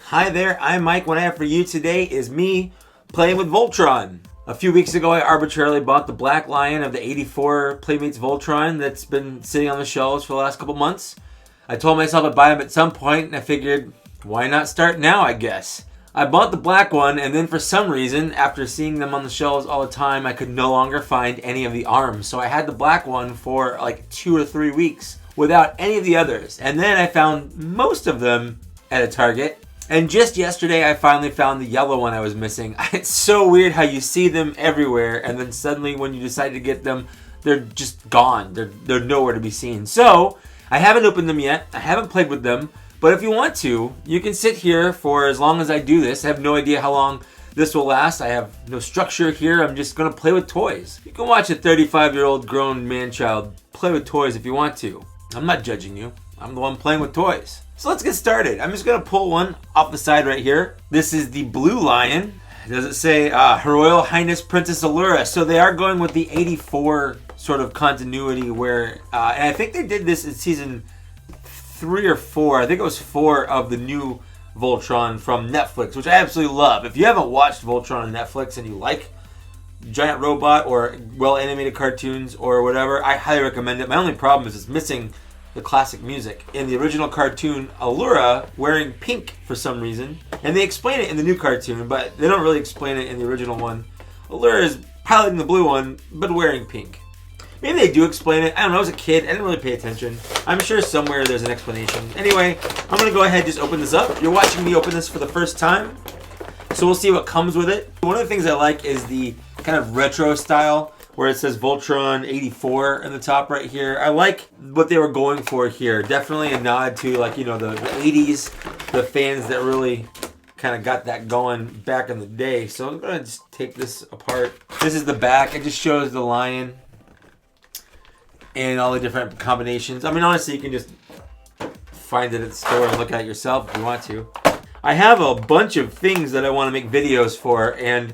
Hi there, I'm Mike. What I have for you today is me playing with Voltron. A few weeks ago, I arbitrarily bought the Black Lion of the 84 Playmates Voltron that's been sitting on the shelves for the last couple months. I told myself I'd buy them at some point, and I figured, why not start now, I guess. I bought the black one, and then for some reason, after seeing them on the shelves all the time, I could no longer find any of the arms. So I had the black one for like 2 or 3 weeks without any of the others. And then I found most of them at a Target. And just yesterday, I finally found the yellow one I was missing. It's so weird how you see them everywhere, and then suddenly when you decide to get them, they're just gone. They're nowhere to be seen. So, I haven't opened them yet. I haven't played with them. But if you want to, you can sit here for as long as I do this. I have no idea how long this will last. I have no structure here. I'm just going to play with toys. You can watch a 35-year-old grown man-child play with toys if you want to. I'm not judging you. I'm the one playing with toys. So let's get started. I'm just going to pull one off the side right here. This is the Blue Lion. Does it say Her Royal Highness Princess Allura? So they are going with the 84 sort of continuity where, and I think they did this in season 3 or 4. I think it was 4 of the new Voltron from Netflix, which I absolutely love. If you haven't watched Voltron on Netflix and you like giant robot or well-animated cartoons or whatever, I highly recommend it. My only problem is it's missing the classic music. In the original cartoon, Allura wearing pink for some reason, and they explain it in the new cartoon, but they don't really explain it in the original one. Allura is piloting the blue one, but wearing pink. Maybe they do explain it. I don't know. As a kid, I didn't really pay attention. I'm sure somewhere there's an explanation. Anyway, I'm going to go ahead and just open this up. You're watching me open this for the first time, so we'll see what comes with it. One of the things I like is the kind of retro style where it says Voltron 84 in the top right here. I like what they were going for here. Definitely a nod to, like, you know, the 80s, the fans that really kind of got that going back in the day. So I'm going to just take this apart. This is the back. It just shows the lion and all the different combinations. I mean, honestly, you can just find it at the store and look at it yourself if you want to. I have a bunch of things that I want to make videos for, and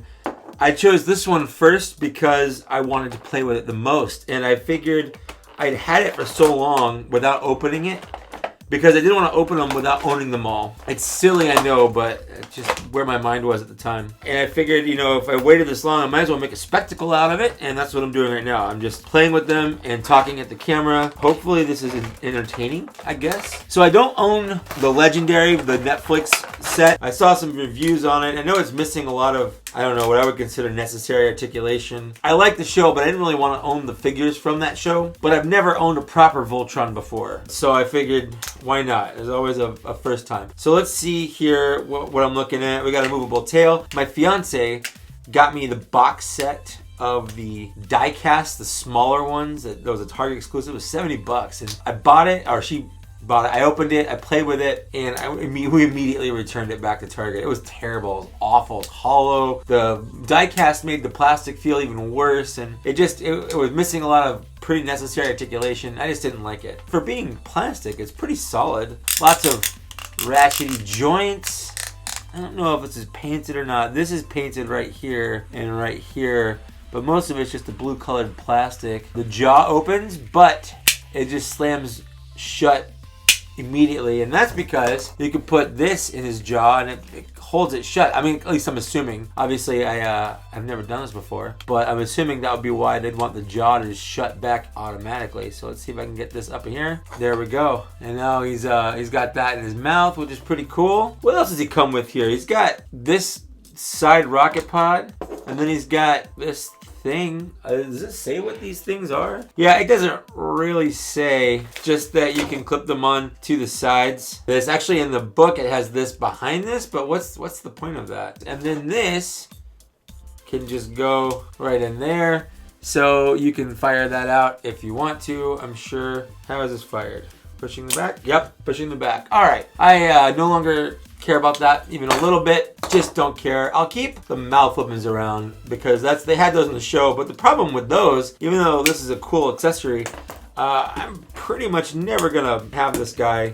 I chose this one first because I wanted to play with it the most, and I figured I'd had it for so long without opening it because I didn't want to open them without owning them all. It's silly, I know, but it's just where my mind was at the time. And I figured, you know, if I waited this long, I might as well make a spectacle out of it, and that's what I'm doing right now. I'm just playing with them and talking at the camera. Hopefully this is entertaining, I guess. So I don't own the Legendary, the Netflix set. I saw some reviews on it. I know it's missing a lot of, I don't know, what I would consider necessary articulation. I like the show, but I didn't really want to own the figures from that show. But I've never owned a proper Voltron before. So I figured, why not? There's always a first time. So let's see here what I'm looking at. We got a movable tail. My fiance got me the box set of the die-cast, the smaller ones. That was a Target exclusive. It was $70. And I bought it, or she bought it. I opened it, I played with it, and we immediately returned it back to Target. It was terrible. It was awful. It was hollow. The die-cast made the plastic feel even worse, and it was missing a lot of pretty necessary articulation. I just didn't like it. For being plastic, it's pretty solid. Lots of ratchety joints. I don't know if this is painted or not. This is painted right here and right here, but most of it's just the blue colored plastic. The jaw opens, but it just slams shut immediately, and that's because you could put this in his jaw and it holds it shut. I mean, at least I'm assuming. Obviously, I've never done this before, but I'm assuming that would be why they'd want the jaw to just shut back automatically. So let's see if I can get this up in here. There we go. And now he's got that in his mouth, which is pretty cool. What else does he come with here? He's got this side rocket pod, and then he's got this thing. Does it say what these things are? Yeah, it doesn't really say, just that you can clip them on to the sides. There's actually, in the book, it has this behind this, but what's the point of that? And then this can just go right in there, so you can fire that out if you want to, I'm sure. How is this fired? Pushing the back? Yep, pushing the back. All right, I no longer care about that even a little bit. Just don't care. I'll keep the mouth weapons around because they had those in the show, but the problem with those, even though this is a cool accessory, I'm pretty much never gonna have this guy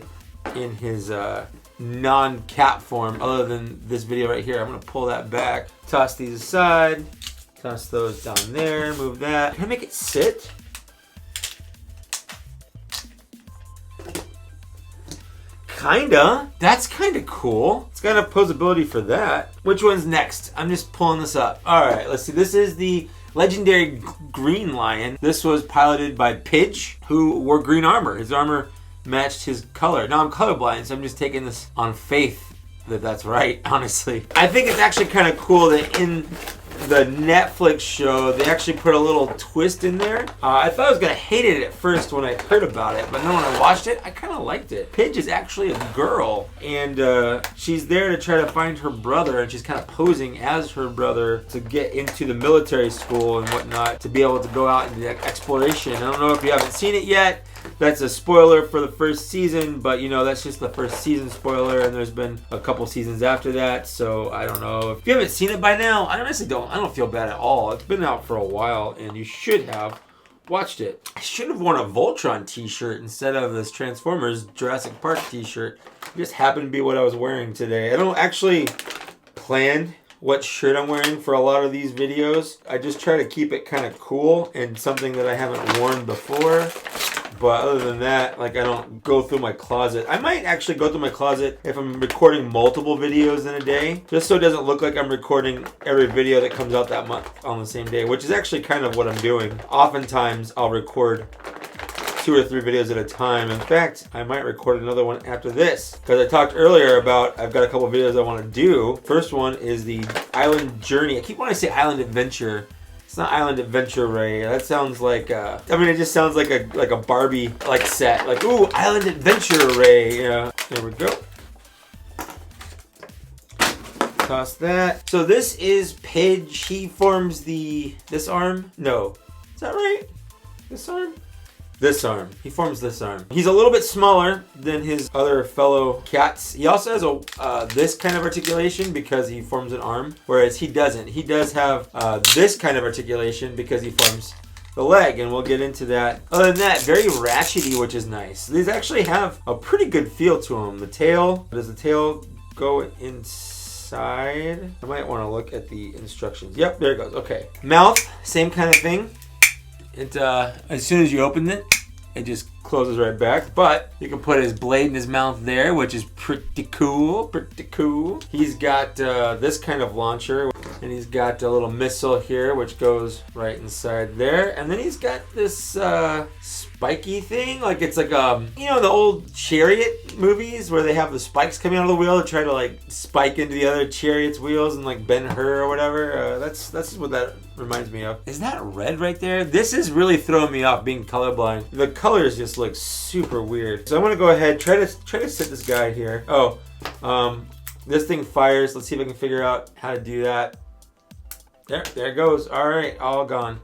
in his non-cap form other than this video right here. I'm gonna pull that back, toss these aside, toss those down there, move that. Can I make it sit? Kinda. That's kinda cool. It's got enough posability for that. Which one's next? I'm just pulling this up. Alright, let's see. This is the legendary Green Lion. This was piloted by Paige, who wore green armor. His armor matched his color. Now I'm colorblind, so I'm just taking this on faith that that's right, honestly. I think it's actually kind of cool that in the Netflix show, they actually put a little twist in there. I thought I was going to hate it at first when I heard about it, but then when I watched it, I kind of liked it. Paige is actually a girl, and she's there to try to find her brother, and she's kind of posing as her brother to get into the military school and whatnot, to be able to go out into exploration. I don't know if you haven't seen it yet. That's a spoiler for the first season, but you know, that's just the first season spoiler, and there's been a couple seasons after that, so I don't know. If you haven't seen it by now, I honestly don't feel bad at all. It's been out for a while, and you should have watched it. I should have worn a Voltron t-shirt instead of this Transformers Jurassic Park t-shirt. It just happened to be what I was wearing today. I don't actually plan what shirt I'm wearing for a lot of these videos. I just try to keep it kind of cool and something that I haven't worn before. But other than that, like, I don't go through my closet. I might actually go through my closet if I'm recording multiple videos in a day, just so it doesn't look like I'm recording every video that comes out that month on the same day, which is actually kind of what I'm doing. Oftentimes, I'll record 2 or 3 videos at a time. In fact, I might record another one after this, because I talked earlier about I've got a couple videos I want to do. First one is the Island Journey. I keep wanting to say Island Adventure. It's not Island Adventure Ray. That sounds like I mean, it just sounds like a Barbie like set. Like, ooh, Island Adventure Ray. Yeah. There we go. Toss that. So this is Paige. He forms this arm. No. Is that right? This arm? This arm. He forms this arm. He's a little bit smaller than his other fellow cats. He also has this kind of articulation because he forms an arm, whereas he doesn't. He does have this kind of articulation because he forms the leg, and we'll get into that. Other than that, very ratchety, which is nice. These actually have a pretty good feel to them. The tail, does the tail go inside? I might want to look at the instructions. Yep, there it goes. Okay. Mouth, same kind of thing. It as soon as you open it, it just closes right back. But you can put his blade in his mouth there, which is pretty cool. Pretty cool. He's got this kind of launcher, and he's got a little missile here, which goes right inside there. And then he's got this spiky thing, like it's like you know, the old chariot movies where they have the spikes coming out of the wheel to try to like spike into the other chariot's wheels and like bend her or whatever. That's what that reminds me of. Is that red right there? This is really throwing me off being colorblind. The colors just look super weird. So I'm gonna go ahead, try to set this guy here. Oh, this thing fires. Let's see if I can figure out how to do that. There it goes. All right, all gone.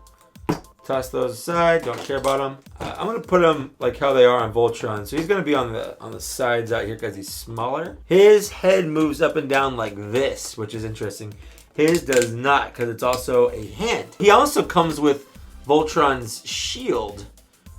Toss those aside. Don't care about them. I'm gonna put them like how they are on Voltron. So he's gonna be on the sides out here because he's smaller. His head moves up and down like this, which is interesting. His does not, because it's also a hand. He also comes with Voltron's shield,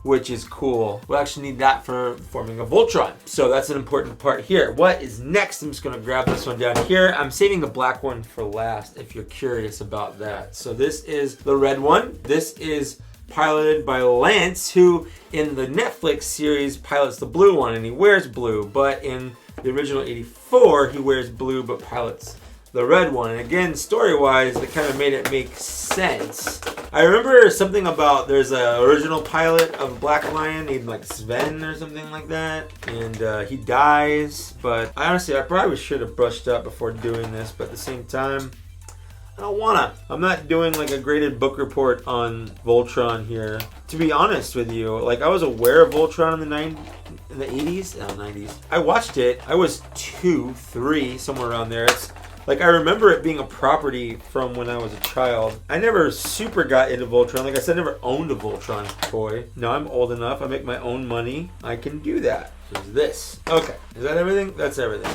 which is cool. We'll actually need that for forming a Voltron. So that's an important part here. What is next? I'm just gonna grab this one down here. I'm saving the black one for last if you're curious about that. So this is the red one. This is piloted by Lance, who in the Netflix series pilots the blue one, and he wears blue. But in the original 84, he wears blue but pilots the red one. And again, story-wise, it kind of made it make sense. I remember something about there's an original pilot of Black Lion named like Sven or something like that, and he dies. But I probably should have brushed up before doing this, but at the same time, I don't wanna. I'm not doing like a graded book report on Voltron here. To be honest with you, like, I was aware of Voltron in the 80s, no, 90s. I watched it. I was 2, 3, somewhere around there. It's like, I remember it being a property from when I was a child. I never super got into Voltron. Like I said, I never owned a Voltron toy. Now I'm old enough. I make my own money. I can do that. There's this. Okay. Is that everything? That's everything.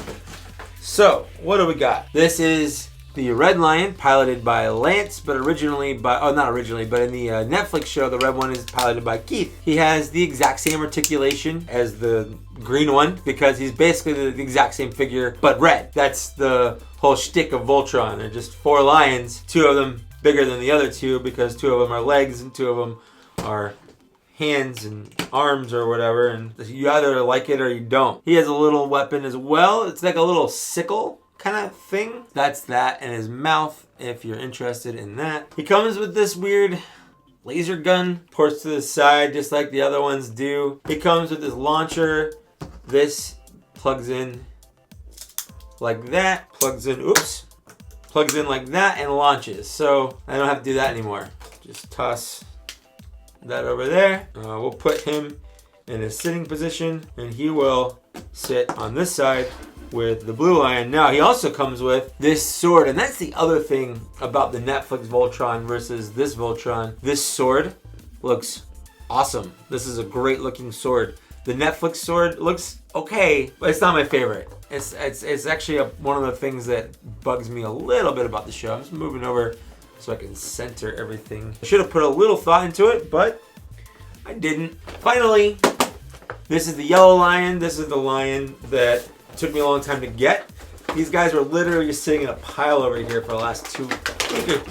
So, what do we got? This is the Red Lion, piloted by Lance, but originally by, oh, not originally, but in the Netflix show, the red one is piloted by Keith. He has the exact same articulation as the green one, because he's basically the exact same figure, but red. That's the whole shtick of Voltron. They're just 4 lions, 2 of them bigger than the other 2, because 2 of them are legs and 2 of them are hands and arms or whatever, and you either like it or you don't. He has a little weapon as well. It's like a little sickle kind of thing. That's that in his mouth, if you're interested in that. He comes with this weird laser gun, ports to the side just like the other ones do. He comes with this launcher. This plugs in like that, plugs in like that and launches. So I don't have to do that anymore. Just toss that over there. We'll put him in a sitting position and he will sit on this side with the blue lion. Now he also comes with this sword, and that's the other thing about the Netflix Voltron versus this Voltron. This sword looks awesome. This is a great looking sword. The Netflix sword looks okay, but it's not my favorite. It's actually one of the things that bugs me a little bit about the show. I'm just moving over so I can center everything. I should have put a little thought into it, but I didn't. Finally, this is the yellow lion. This is the lion that took me a long time to get. These guys were literally just sitting in a pile over here for the last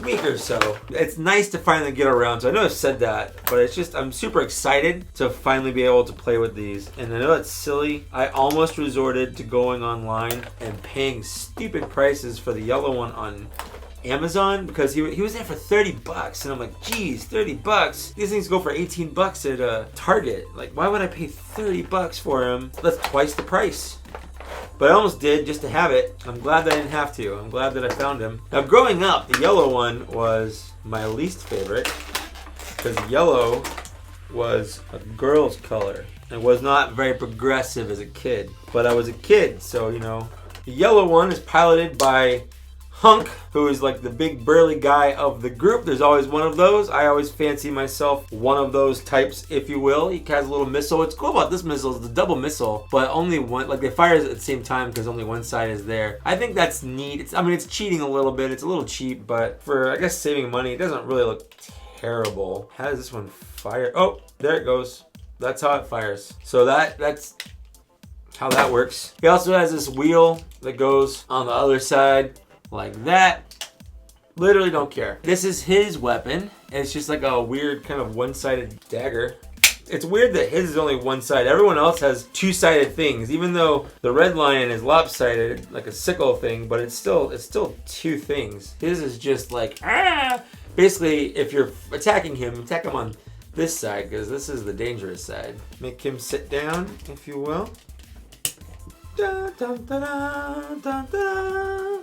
week or so. It's nice to finally get around. So I know I've said that, but it's just, I'm super excited to finally be able to play with these. And I know it's silly. I almost resorted to going online and paying stupid prices for the yellow one on Amazon because he was there for $30, and I'm like, geez, $30. These things go for $18 at Target. Like, why would I pay $30 for him? That's twice the price. But I almost did just to have it. I'm glad that I didn't have to. I'm glad that I found him. Now, growing up, the yellow one was my least favorite because yellow was a girl's color. It was not very progressive as a kid. But I was a kid, so, you know. The yellow one is piloted by Hunk, who is like the big burly guy of the group. There's always one of those. I always fancy myself one of those types, if you will. He has a little missile. What's cool about this missile is the double missile, but only one, like they fire at the same time because only one side is there. I think that's neat. It's cheating a little bit. It's a little cheap, but for, I guess, saving money, it doesn't really look terrible. How does this one fire? Oh, there it goes. That's how it fires. So that's how that works. He also has this wheel that goes on the other side. Like that. Literally don't care. This is his weapon. It's just like a weird kind of one-sided dagger. It's weird that his is only one side. Everyone else has two-sided things, even though the red lion is lopsided, like a sickle thing, but it's still two things. His is just like, ah! Basically, if you're attacking him, attack him on this side, because this is the dangerous side. Make him sit down, if you will. Dun, dun, dun, dun, dun, dun.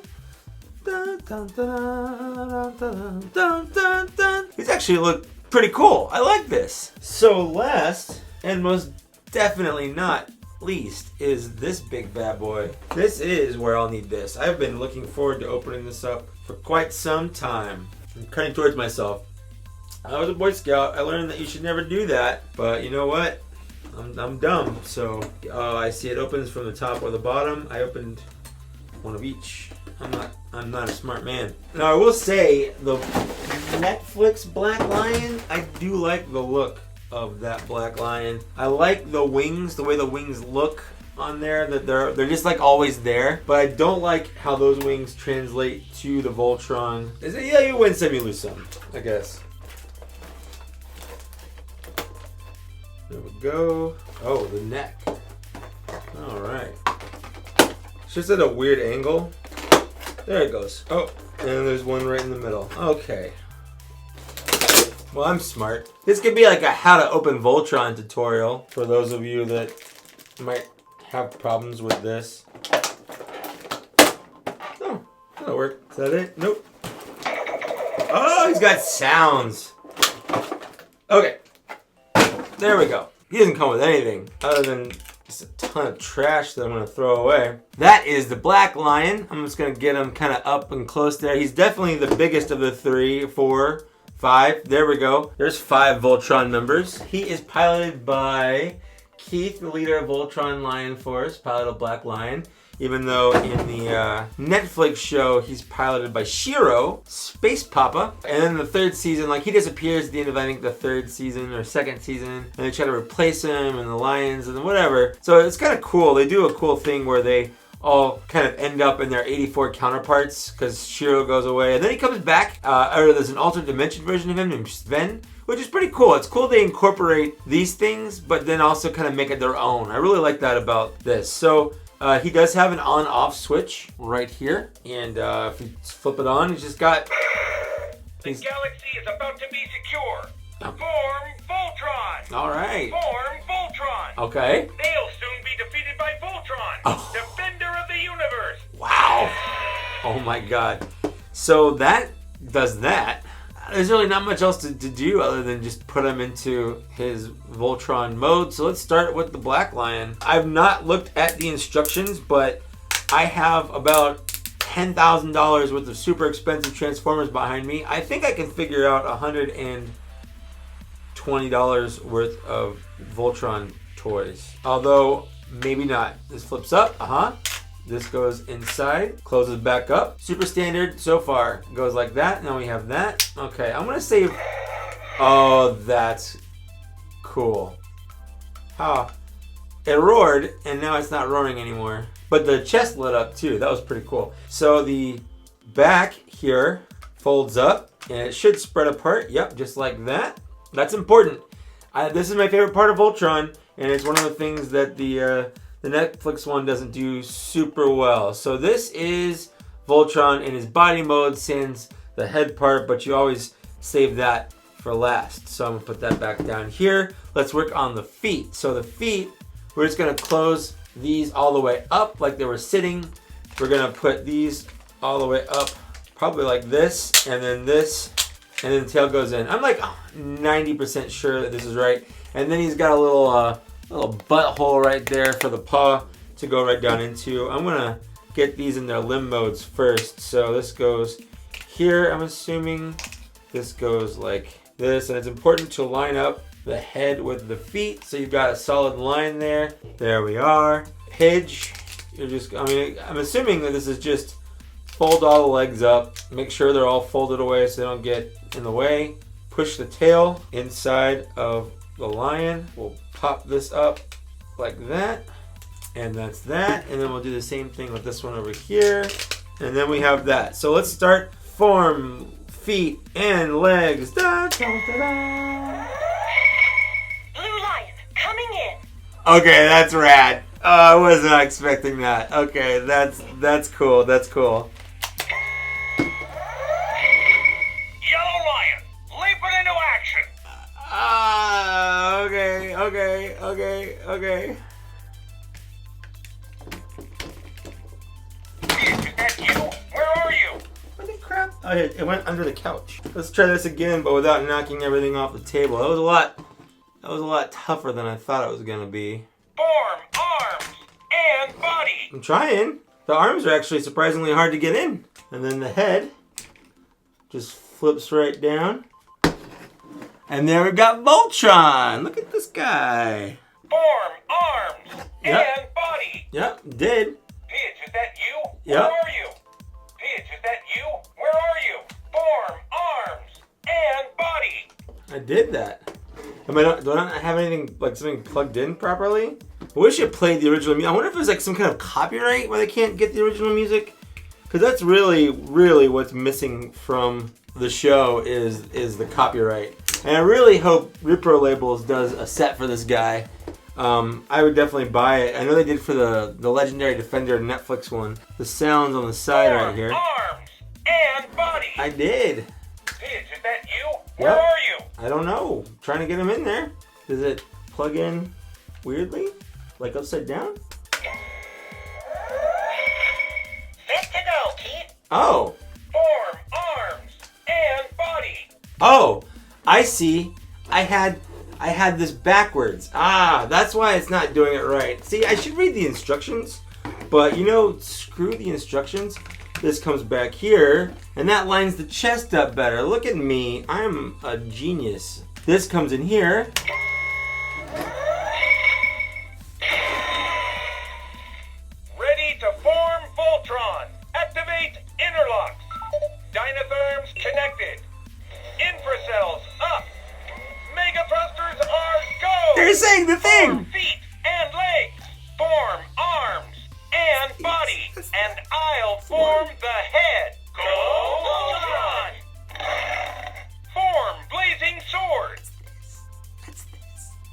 Dun, dun, dun, dun, dun, dun, dun. These actually look pretty cool. I like this. So last, and most definitely not least, is this big bad boy. This is where I'll need this. I've been looking forward to opening this up for quite some time. I'm cutting towards myself. I was a Boy Scout. I learned that you should never do that. But you know what? I'm dumb. So I see it opens from the top or the bottom. I opened one of each. I'm not a smart man. Now I will say the Netflix Black Lion, I do like the look of that Black Lion. I like the wings, the way the wings look on there, that they're just like always there. But I don't like how those wings translate to the Voltron. Yeah, you win some, you lose some, I guess. There we go. Oh, the neck. All right. It's just at a weird angle. There it goes. Oh, and there's one right in the middle. Okay. Well, I'm smart. This could be like a how to open Voltron tutorial for those of you that might have problems with this. Oh, that'll work. Is that it? Nope. Oh, he's got sounds. Okay. There we go. He doesn't come with anything other than just a ton of trash that I'm going to throw away. That is the Black Lion. I'm just going to get him kind of up and close there. He's definitely the biggest of the 3, 4, 5. There we go. There's 5 Voltron members. He is piloted by Keith, the leader of Voltron Lion Force, pilot of Black Lion. Even though in the Netflix show, he's piloted by Shiro, Space Papa. And then the 3rd season, like he disappears at the end of, I think, the 3rd season or 2nd season. And they try to replace him and the Lions and whatever. So it's kind of cool. They do a cool thing where they all kind of end up in their 84 counterparts because Shiro goes away. And then he comes back, or there's an alternate dimension version of him named Sven, which is pretty cool. It's cool they incorporate these things, but then also kind of make it their own. I really like that about this. So he does have an on-off switch right here. And if you flip it on, he's just got... The galaxy is about to be secure. Form Voltron! Alright. Form Voltron! Okay. They'll soon be defeated by Voltron! Oh. Defender of the universe! Wow. Oh my god. So that does that. There's really not much else to do other than just put him into his Voltron mode. So let's start with the Black Lion. I've not looked at the instructions, but I have about $10,000 worth of super expensive Transformers behind me. I think I can figure out $120 worth of Voltron toys. Although, maybe not. This flips up. This goes inside, closes back up. Super standard so far. Goes like that. Now we have that. Okay, I'm gonna save. Oh, that's cool. It roared, and now it's not roaring anymore. But the chest lit up too. That was pretty cool. So the back here folds up, and it should spread apart. Yep, just like that. That's important. This is my favorite part of Voltron, and it's one of the things that the Netflix one doesn't do super well. So this is Voltron in his body mode, sans the head part, but you always save that for last. So I'm gonna put that back down here. Let's work on the feet. So the feet, we're just gonna close these all the way up like they were sitting. We're gonna put these all the way up, probably like this, and then this, and then the tail goes in. I'm like 90% sure that this is right. And then he's got a little butthole right there for the paw to go right down into. I'm gonna get these in their limb modes first. So this goes here, I'm assuming. This goes like this, and it's important to line up the head with the feet, so you've got a solid line there. There we are. Paige, I'm assuming that this is just fold all the legs up, make sure they're all folded away so they don't get in the way. Push the tail inside of the lion. We'll pop this up like that, and that's that. And then we'll do the same thing with this one over here, and then we have that. So let's start form, feet, and legs. Da, da, da, da. Okay, that's rad. Oh, I was not expecting that. Okay, that's cool. That's cool. Yellow Lion, leap it into action. Okay. Is that you? Where are you? What the crap? Oh, it went under the couch. Let's try this again, but without knocking everything off the table. That was a lot tougher than I thought it was gonna be. Form, arms, and body. I'm trying. The arms are actually surprisingly hard to get in. And then the head just flips right down. And there we got Voltron. Look at this guy. Form, arms, and body. Yep, did. Paige, is that you? Yep. Where are you? Paige, is that you? Where are you? Form, arms, and body. I did that. Do I not have anything, like something plugged in properly? I wish it played the original music. I wonder if there's like some kind of copyright where they can't get the original music. Because that's really, really what's missing from the show is the copyright. And I really hope Repro Labels does a set for this guy. I would definitely buy it. I know they did for the Legendary Defender Netflix one. The sounds on the side right here. Arms and body. I did. Paige, is that you? Where are you? I don't know. I'm trying to get him in there. Does it plug in weirdly? Like upside down? Set to go, Keith. Oh. Form, arms, and body. Oh, I see. I had this backwards. That's why it's not doing it right. See, I should read the instructions, but screw the instructions. This comes back here, and that lines the chest up better. Look at me. I'm a genius. This comes in here. Ready to form Voltron. Activate interlocks. Dynatherms connected. Infracells up. Mega thrusters are go. They're saying the thing. Form feet and legs. Form arms and body. Form the head. Go Voltron! Form blazing sword.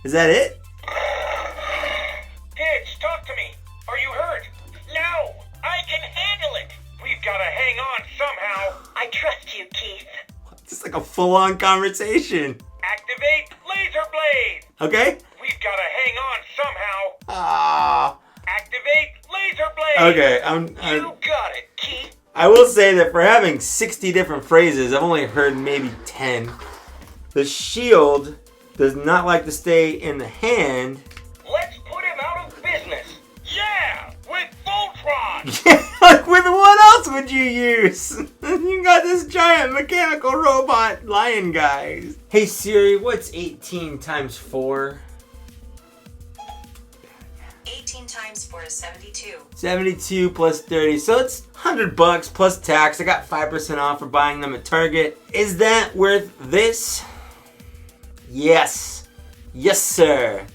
Is that it? Paige, talk to me. Are you hurt? No, I can handle it. We've got to hang on somehow. I trust you, Keith. It's like a full-on conversation. Activate laser blade. Okay. We've got to hang on somehow. Ah. Activate laser blade. Okay, You got it, Keith. I will say that for having 60 different phrases, I've only heard maybe 10. The shield does not like to stay in the hand. Let's put him out of business. Yeah, with Voltron. Like, with what else would you use? You got this giant mechanical robot lion guy. Hey Siri, what's 18 times 4? 18 times 4 is 72. 72 plus 30, so it's $100 plus tax. I got 5% off for buying them at Target. Is that worth this? Yes. Yes, sir.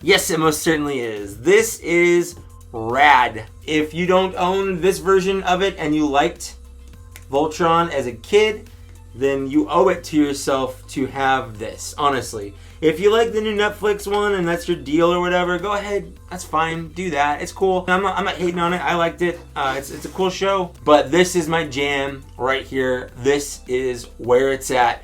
Yes, it most certainly is. This is rad. If you don't own this version of it and you liked Voltron as a kid, then you owe it to yourself to have this, honestly. If you like the new Netflix one and that's your deal or whatever, go ahead. That's fine. Do that. It's cool. I'm not hating on it. I liked it. It's a cool show. But this is my jam right here. This is where it's at.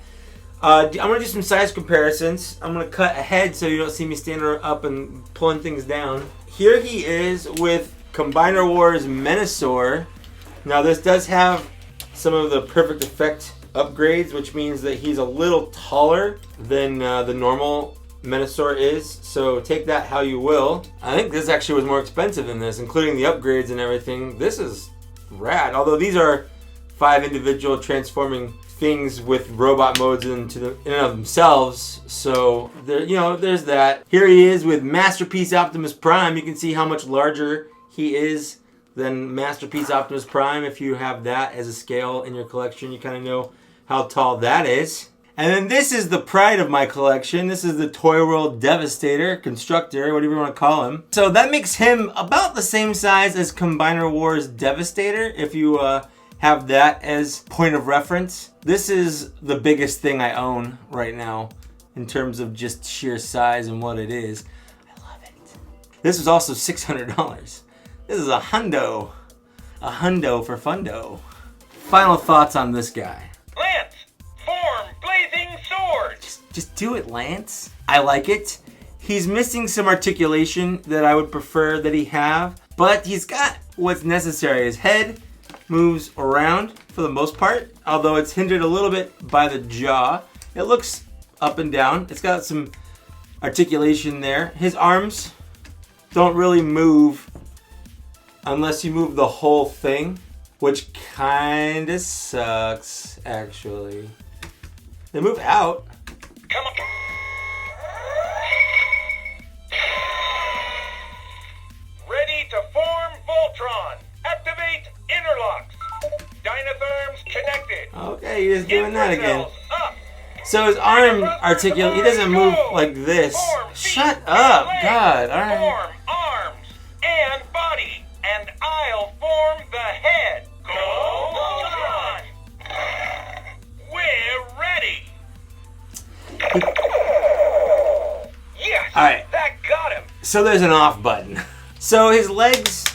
I'm going to do some size comparisons. I'm going to cut ahead so you don't see me standing up and pulling things down. Here he is with Combiner Wars Menasor. Now this does have some of the perfect effect upgrades, which means that he's a little taller than the normal Menasor is. So take that how you will. I think this actually was more expensive than this, including the upgrades and everything. This is rad. Although these are 5 individual transforming things with robot modes in and of themselves. So there, there's that. Here he is with Masterpiece Optimus Prime. You can see how much larger he is than Masterpiece Optimus Prime. If you have that as a scale in your collection, you kind of know how tall that is. And then this is the pride of my collection. This is the Toy World Devastator, Constructor, whatever you want to call him. So that makes him about the same size as Combiner Wars Devastator, if you have that as point of reference. This is the biggest thing I own right now in terms of just sheer size and what it is. I love it. This was also $600. This is a hundo. A hundo for fundo. Final thoughts on this guy. Lance, form blazing sword. Just do it, Lance. I like it. He's missing some articulation that I would prefer that he have, but he's got what's necessary. His head moves around for the most part, although it's hindered a little bit by the jaw. It looks up and down. It's got some articulation there. His arms don't really move unless you move the whole thing, which kind of sucks, actually. They move out. Come on. Ready to form Voltron. Activate interlocks. Dynatherms connected. Okay, he's doing that again. Cells up. So his arm articulate. He doesn't move like this. Form feet Shut and up, legs. God. All right. Form arms and body. And I'll form the head. Go Voltron. We're ready. Yes. All right. That got him. So there's an off button. So his legs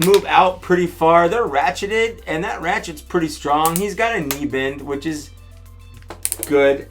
move out pretty far. They're ratcheted, and that ratchet's pretty strong. He's got a knee bend, which is good.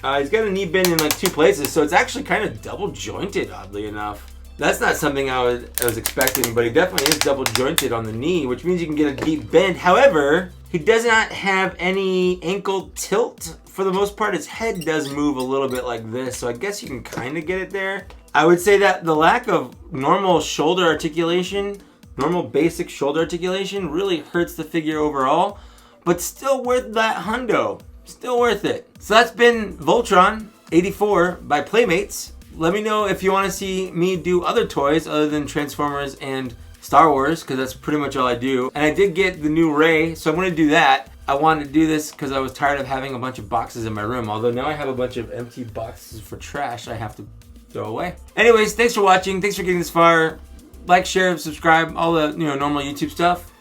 He's got a knee bend in like 2 places, so it's actually kind of double jointed, oddly enough. That's not something I was expecting, but he definitely is double jointed on the knee, which means you can get a deep bend. However, he does not have any ankle tilt. For the most part, his head does move a little bit like this, so I guess you can kind of get it there. I would say that the lack of normal shoulder articulation, normal basic shoulder articulation, really hurts the figure overall, but still worth that hundo. Still worth it. So that's been Voltron 84 by Playmates. Let me know if you want to see me do other toys other than Transformers and Star Wars, because that's pretty much all I do. And I did get the new Ray, so I'm going to do that. I wanted to do this because I was tired of having a bunch of boxes in my room, although now I have a bunch of empty boxes for trash I have to throw away. Anyways, thanks for watching. Thanks for getting this far. Like, share, subscribe, all the normal YouTube stuff.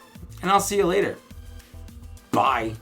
And I'll see you later. Bye.